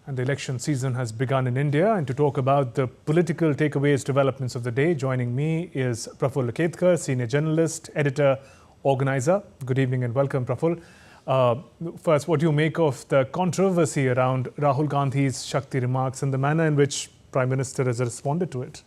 And the election season has begun in India. And to talk about the political takeaways, developments of the day, joining me is Praful Ketkar, senior journalist, editor, organizer. Good evening and welcome, Praful. First, what do you make of the controversy around Rahul Gandhis Shakti remarks and the manner in which Prime Minister has responded to it?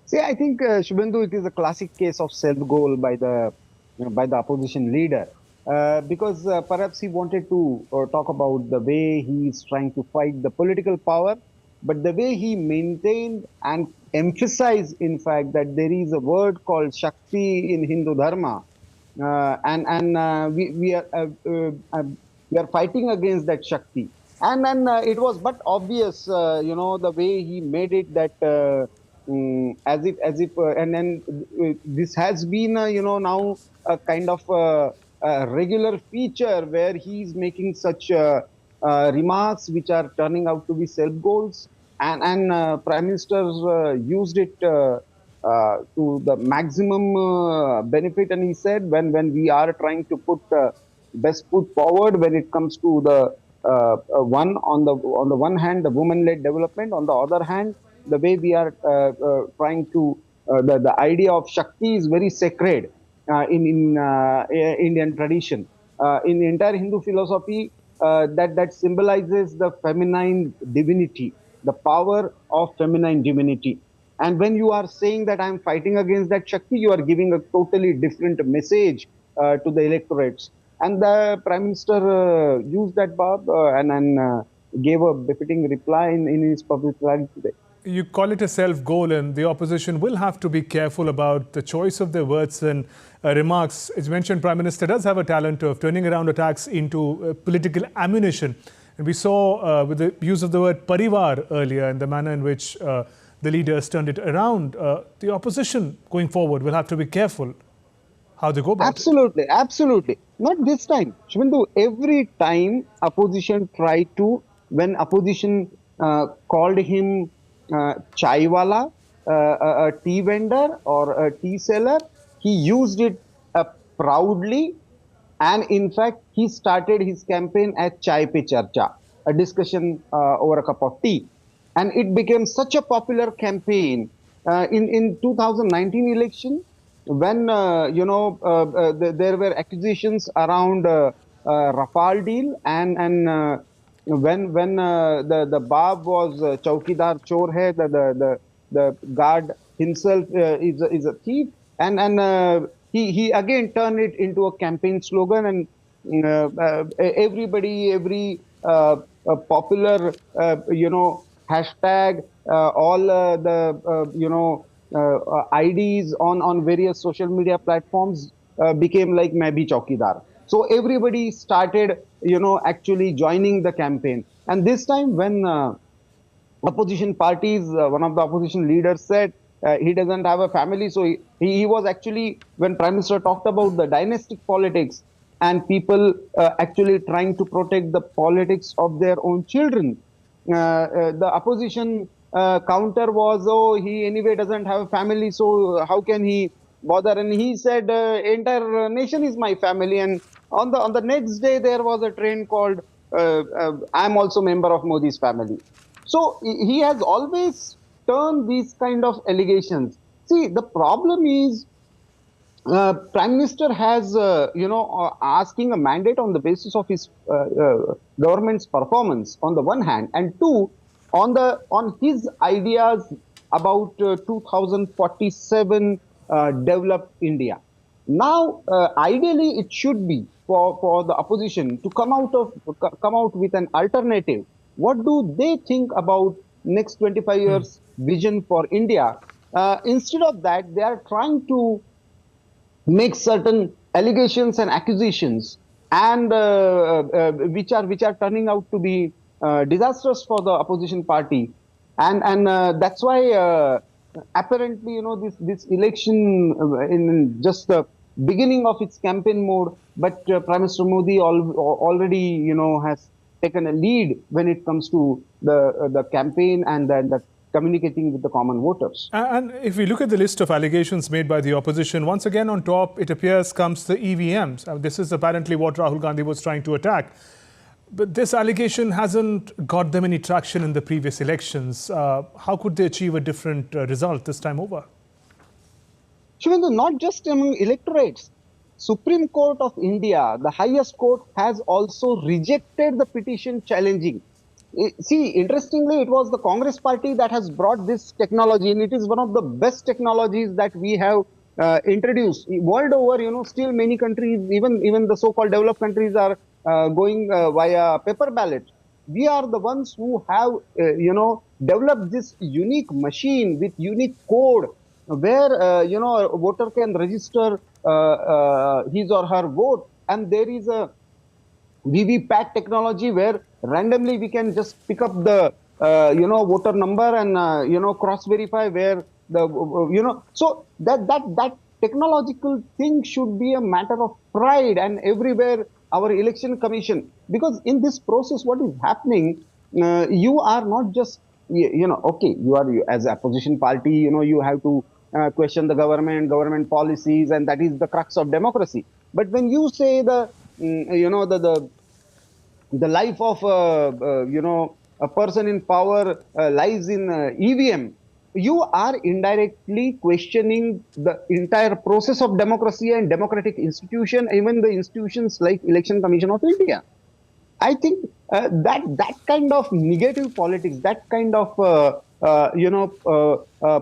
See, I think, Shubhendu, it is a classic case of self-goal by the opposition leader. Because perhaps he wanted to talk about the way he is trying to fight the political power, but the way he maintained and emphasized, in fact, that there is a word called Shakti in Hindu Dharma, we are fighting against that Shakti. And then it was but obvious, the way he made it that this has been, now a kind of a regular feature where he is making such remarks which are turning out to be self-goals, and Prime Minister used it to the maximum benefit. And he said, when we are trying to put best foot forward when it comes to the on the one hand the women-led development, on the other hand the way we are trying to the idea of Shakti is very sacred in Indian tradition. In the entire Hindu philosophy, that symbolizes the feminine divinity, the power of feminine divinity. And when you are saying that I am fighting against that Shakti, you are giving a totally different message to the electorates. And the Prime Minister used that verb and gave a befitting reply in his public rally today. You call it a self-goal, and the opposition will have to be careful about the choice of their words and remarks. As mentioned, Prime Minister does have a talent of turning around attacks into political ammunition. And we saw with the use of the word parivar earlier and the manner in which the leaders turned it around, the opposition going forward will have to be careful how they go about it. Absolutely. Not this time. Shubhendu, every time opposition tried to, when opposition called him chaiwala, a tea vendor or a tea seller, he used it proudly, and in fact he started his campaign as Chai Pe Charcha, a discussion over a cup of tea, and it became such a popular campaign in 2019 election when there were accusations around Rafale deal, and when the Bab was Chaukidar Chor hai, the guard himself is a thief, and he again turned it into a campaign slogan, and every popular hashtag, all the IDs on various social media platforms became like Main Bhi Chaukidar. So everybody started, actually joining the campaign. And this time when opposition parties, one of the opposition leaders said he doesn't have a family. So he was actually, when Prime Minister talked about the dynastic politics and people actually trying to protect the politics of their own children, the opposition counter was, oh, he anyway doesn't have a family, so how can he bother? And he said, entire nation is my family. And on the next day, there was a train called, I'm also member of Modi's family. So he has always turned these kind of allegations. See, the problem is, Prime Minister has, asking a mandate on the basis of his government's performance on the one hand, and two, on his ideas about 2047 developed India. Now, ideally, it should be for the opposition to come out with an alternative. What do they think about next 25 years vision for India? Instead of that, they are trying to make certain allegations and accusations, and which are turning out to be disastrous for the opposition party, and that's why apparently this election in just the beginning of its campaign mode, but Prime Minister Modi already has taken a lead when it comes to the campaign and the communicating with the common voters. And if we look at the list of allegations made by the opposition, once again on top, it appears, comes the EVMs. This is apparently what Rahul Gandhi was trying to attack. But this allegation hasn't got them any traction in the previous elections. How could they achieve a different result this time over? Shivendu, not just among electorates. Supreme Court of India, the highest court, has also rejected the petition challenging. See, interestingly, it was the Congress party that has brought this technology, and it is one of the best technologies that we have introduced. World over, still many countries, even the so-called developed countries, are going via paper ballot. We are the ones who have, developed this unique machine with unique code where, a voter can register his or her vote, and there is a VVPAT technology where randomly we can just pick up the voter number and cross verify where the so that technological thing should be a matter of pride, and everywhere our election commission, because in this process what is happening, you are not just okay, you as a opposition party, you have to question the government policies, and that is the crux of democracy. But when you say the the life of a person in power lies in EVM, you are indirectly questioning the entire process of democracy and democratic institution, even the institutions like Election Commission of India. I think that kind of negative politics, that kind of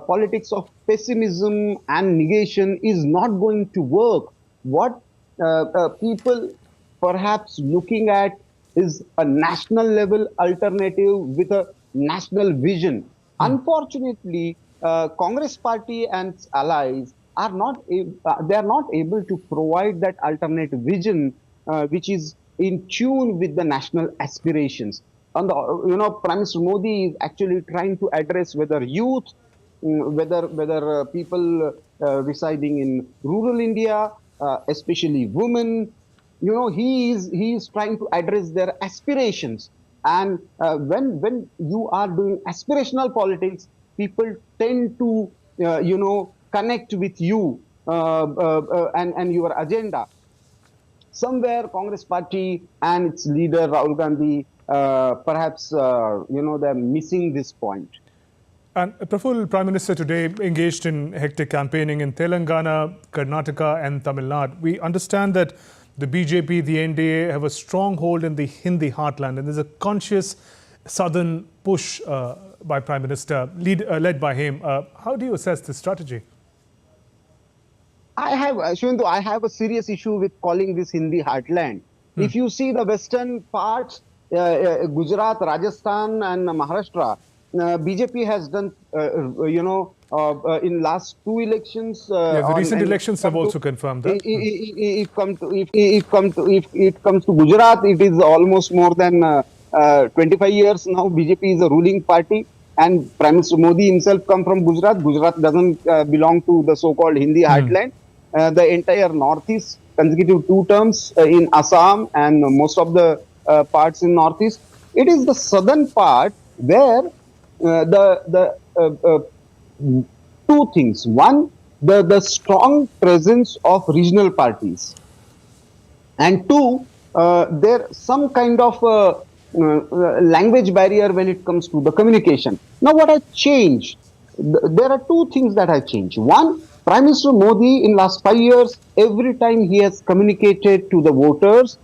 politics of pessimism and negation is not going to work. What people perhaps looking at is a national level alternative with a national vision. Unfortunately, Congress party and its allies are not they are not able to provide that alternate vision, which is in tune with the national aspirations. And Prime Minister Modi is actually trying to address whether youth, whether people residing in rural India, especially women, he is trying to address their aspirations. And when you are doing aspirational politics, people tend to connect with you and your agenda. Somewhere Congress party and its leader Rahul Gandhi, perhaps they're missing this point. And Praful, Prime Minister today engaged in hectic campaigning in Telangana, Karnataka and Tamil Nadu. We understand that the BJP, the NDA have a strong hold in the Hindi heartland, and there's a conscious southern push by Prime Minister, led by him. How do you assess this strategy? I have a serious issue with calling this Hindi heartland. If you see the western parts, Gujarat, Rajasthan and Maharashtra, BJP has done, in last two elections. The recent elections have also confirmed that. If it comes to Gujarat, it is almost more than 25 years now. BJP is a ruling party, and Prime Minister Modi himself come from Gujarat. Gujarat doesn't belong to the so-called Hindi heartland. The entire northeast, consecutive 2 terms in Assam and most of the parts in northeast. It is the southern part where the 2 things. One, the strong presence of regional parties, and 2, there some kind of language barrier when it comes to the communication. Now, what has changed? There are 2 things that have changed. One, Prime Minister Modi in last 5 years, every time he has communicated to the voters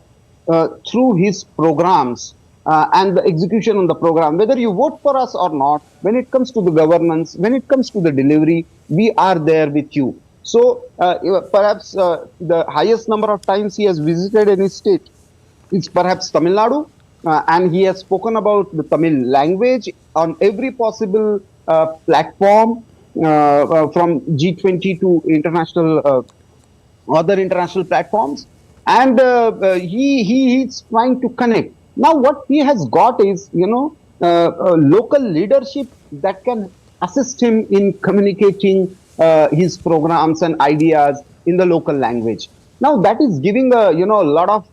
through his programs and the execution on the program, whether you vote for us or not, when it comes to the governance, when it comes to the delivery, we are there with you. So perhaps the highest number of times he has visited any state is perhaps Tamil Nadu, and he has spoken about the Tamil language on every possible platform, from G20 to international other international platforms, and he is trying to connect. Now, what he has got is local leadership that can assist him in communicating his programs and ideas in the local language. Now, that is giving a lot of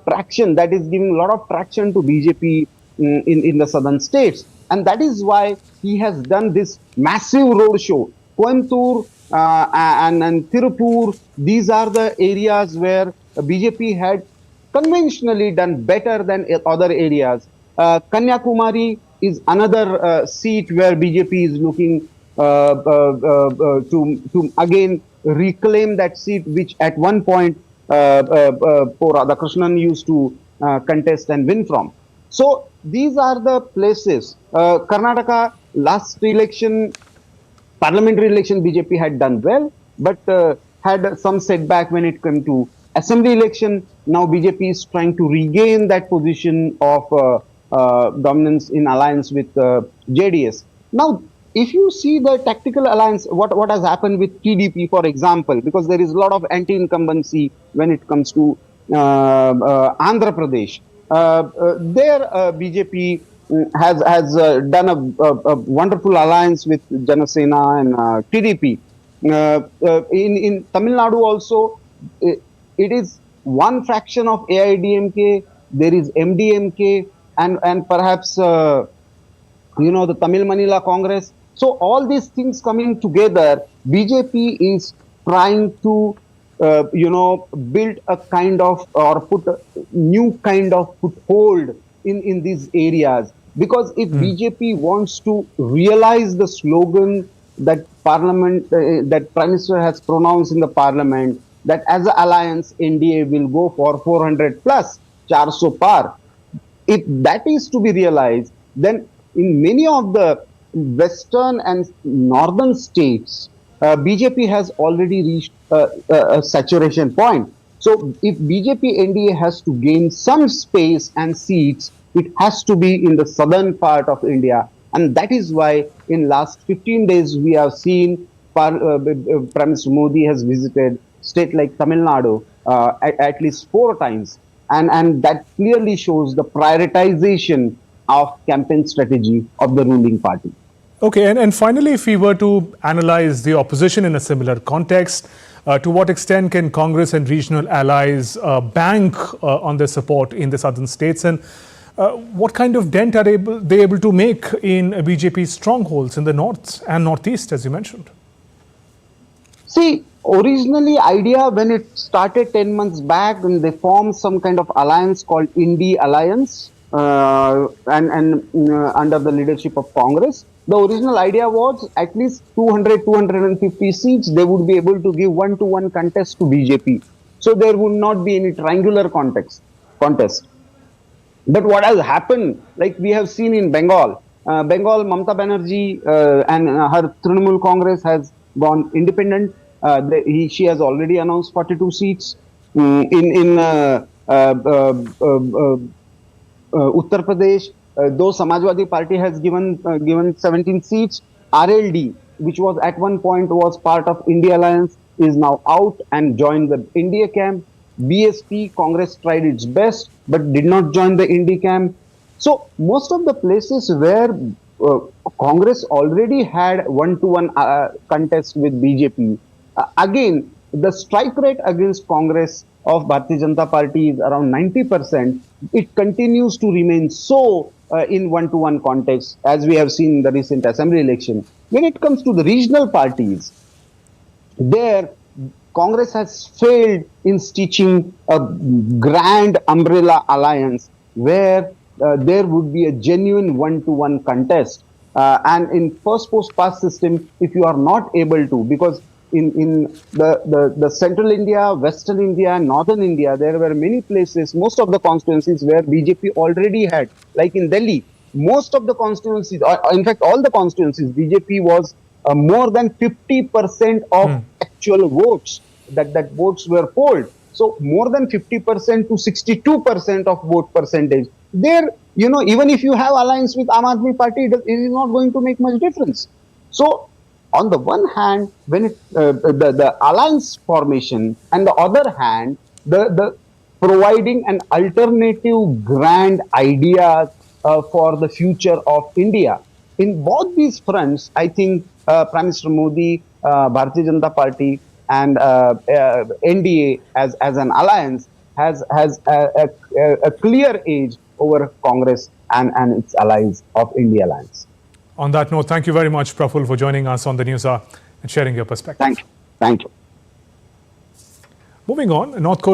traction. That is giving a lot of traction to BJP in the southern states. And that is why he has done this massive road show. Coimbatore and Tirupur, these are the areas where BJP had conventionally done better than other areas. Kanyakumari is another seat where BJP is looking to again reclaim that seat, which at one point poor Radhakrishnan used to contest and win from. So these are the places. Karnataka, last election, parliamentary election, BJP had done well, but had some setback when it came to assembly election. Now BJP is trying to regain that position of dominance in alliance with JDS. Now, if you see the tactical alliance, what has happened with TDP, for example, because there is a lot of anti-incumbency when it comes to Andhra Pradesh. There, BJP has done a wonderful alliance with Janasena and TDP. In Tamil Nadu also, it is one fraction of AIDMK. There is MDMK and perhaps the Tamil Manila Congress. So all these things coming together, BJP is trying to build a kind of, or put a new kind of foothold in these areas. Because if BJP wants to realize the slogan that Parliament, that Prime Minister has pronounced in the Parliament, that as an alliance, NDA will go for 400 plus, 400 par. If that is to be realized, then in many of the western and northern states, BJP has already reached a saturation point. So if BJP NDA has to gain some space and seats, it has to be in the southern part of India. And that is why in last 15 days, we have seen Prime Minister Modi has visited state like Tamil Nadu at least 4 times. And that clearly shows the prioritization of campaign strategy of the ruling party. Okay, and finally, if we were to analyze the opposition in a similar context, to what extent can Congress and regional allies bank on their support in the southern states, and what kind of dent are they able to make in BJP's strongholds in the north and northeast, as you mentioned? See, originally idea when it started 10 months back, when they formed some kind of alliance called Indie Alliance and under the leadership of Congress. The original idea was at least 200-250 seats they would be able to give 1-to-1 contest to BJP. So there would not be any triangular contest. But what has happened, like we have seen in Bengal, Mamata Banerjee and her Trinamool Congress has gone independent. She has already announced 42 seats. In Uttar Pradesh, though Samajwadi Party has given 17 seats, RLD, which was at one point was part of India Alliance, is now out and joined the India camp. BSP, Congress tried its best, but did not join the India camp. So most of the places where Congress already had 1-to-1 contest with BJP, again, the strike rate against Congress of Bharatiya Janata Party is around 90%. It continues to remain so in 1-to-1 context, as we have seen in the recent assembly election. When it comes to the regional parties, there Congress has failed in stitching a grand umbrella alliance where there would be a genuine 1-to-1 contest. And in first post pass system, if you are not able to, because in the central India, western India, northern India, there were many places, most of the constituencies where BJP already had, like in Delhi, most of the constituencies, in fact, all the constituencies, BJP was more than 50% of actual votes, that votes were polled. So more than 50% to 62% of vote percentage. There, even if you have alliance with Aam Aadmi Party, it is not going to make much difference. So on the one hand, when the alliance formation, and the other hand, the providing an alternative grand idea for the future of India. In both these fronts, I think Prime Minister Modi, Bharatiya Janata Party, and NDA as an alliance has a clear edge over Congress and its allies of India Alliance. On that note, thank you very much, Praful, for joining us on the News Hour and sharing your perspective. Thank you. Thank you. Moving on, North Korea